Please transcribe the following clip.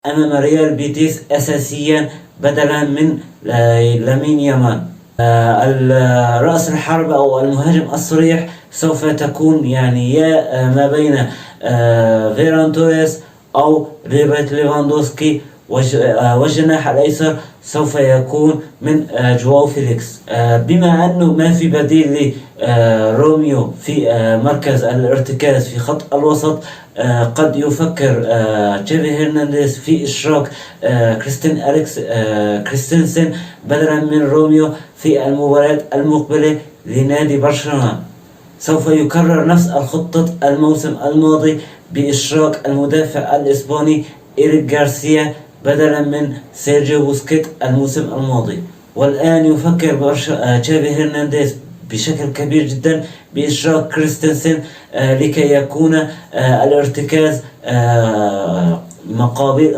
أمام ريال بيتيس أساسيا بدلا من لامين يامال. رأس الحرب أو المهاجم الصريح سوف تكون يعني يا ما بين فيران توريس أو روبرت ليفاندوسكي، والجناح الأيسر سوف يكون من جواو فيليكس. بما أنه ما في بديل لروميو في مركز الارتكاز في خط الوسط، قد يفكر تشافي هرنانديز في إشراك كريستنسن بدلا من روميو في المباراة المقبلة لنادي برشلونة. سوف يكرر نفس الخطة الموسم الماضي بإشراك المدافع الإسباني إيريك غارسيا بدلا من سيرجيو بوسكيت الموسم الماضي. والآن يفكر تشافي هرنانديز بشكل كبير جدا بإشراك كريستنسن لكي يكون الارتكاز مقابل